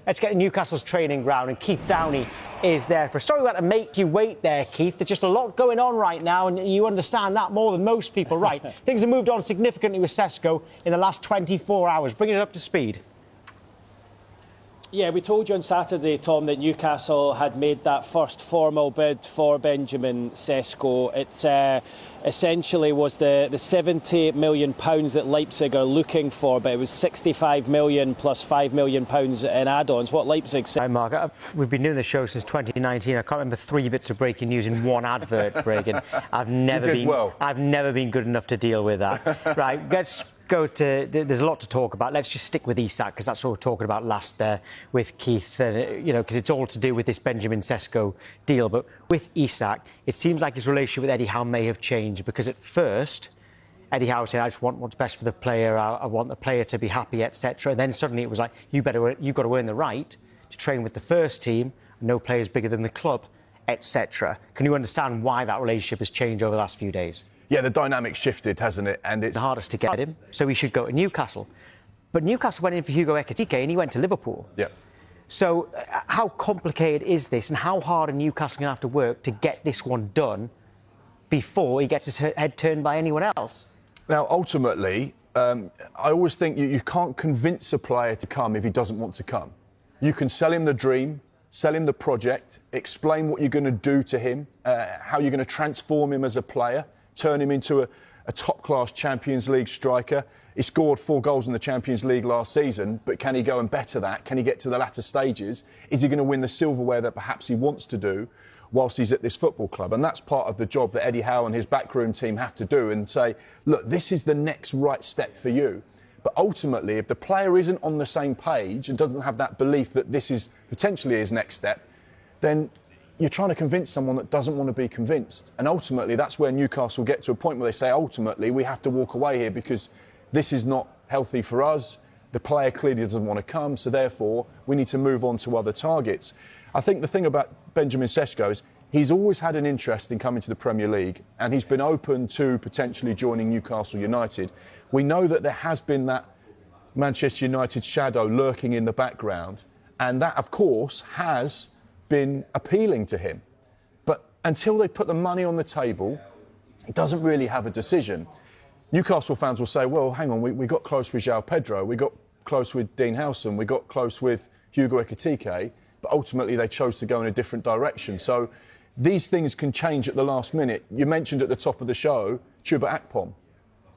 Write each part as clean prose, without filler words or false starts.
Let's get to Newcastle's training ground, and Keith Downey is there for a story about to make you wait there, Keith. There's just a lot going on right now, and you understand that more than most people, right? Things have moved on significantly with Sesko in the last 24 hours. Bring it up to speed. Yeah, we told you on Saturday, Tom, that Newcastle had made that first formal bid for Benjamin Sesko. It essentially was the £70 million that Leipzig are looking for, but it was £65 million plus £5 million in add-ons. What Leipzig said. Hi, Mark. We've been doing the show since 2019. I can't remember 3 bits of breaking news in one advert breaking. I've never been good enough to deal with that. Right, let's go to. There's a lot to talk about. Let's just stick with Isak, because that's what we were talking about last there with Keith. Because it's all to do with this Benjamin Sesko deal. But with Isak, it seems like his relationship with Eddie Howe may have changed, because at first Eddie Howe said, "I just want what's best for the player. I want the player to be happy, etc." And then suddenly it was like, you've got to earn the right to train with the first team. No player's bigger than the club, etc. Can you understand why that relationship has changed over the last few days? Yeah, the dynamic's shifted, hasn't it? And it's the hardest to get him, so he should go to Newcastle. But Newcastle went in for Hugo Ekitike and he went to Liverpool. Yeah. So how complicated is this, and how hard are Newcastle going to have to work to get this one done before he gets his head turned by anyone else? Now, ultimately, I always think you can't convince a player to come if he doesn't want to come. You can sell him the dream, sell him the project, explain what you're going to do to him, how you're going to transform him as a player, turn him into a top-class Champions League striker. He scored 4 goals in the Champions League last season, but can he go and better that? Can he get to the latter stages? Is he going to win the silverware that perhaps he wants to do whilst he's at this football club? And that's part of the job that Eddie Howe and his backroom team have to do, and say, look, this is the next right step for you. But ultimately, if the player isn't on the same page and doesn't have that belief that this is potentially his next step, then you're trying to convince someone that doesn't want to be convinced. And ultimately, that's where Newcastle get to a point where they say, ultimately, we have to walk away here because this is not healthy for us. The player clearly doesn't want to come, so therefore, we need to move on to other targets. I think the thing about Benjamin Sesko is he's always had an interest in coming to the Premier League, and he's been open to potentially joining Newcastle United. We know that there has been that Manchester United shadow lurking in the background, and that, of course, has been appealing to him. But until they put the money on the table, he doesn't really have a decision. Newcastle fans will say, well, hang on, we got close with João Pedro, we got close with Dean Howson, we got close with Hugo Ekitike, but ultimately they chose to go in a different direction. So these things can change at the last minute. You mentioned at the top of the show, Chuba Akpom.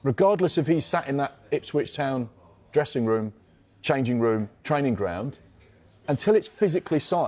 Regardless if he's sat in that Ipswich Town dressing room, changing room, training ground, until it's physically signed,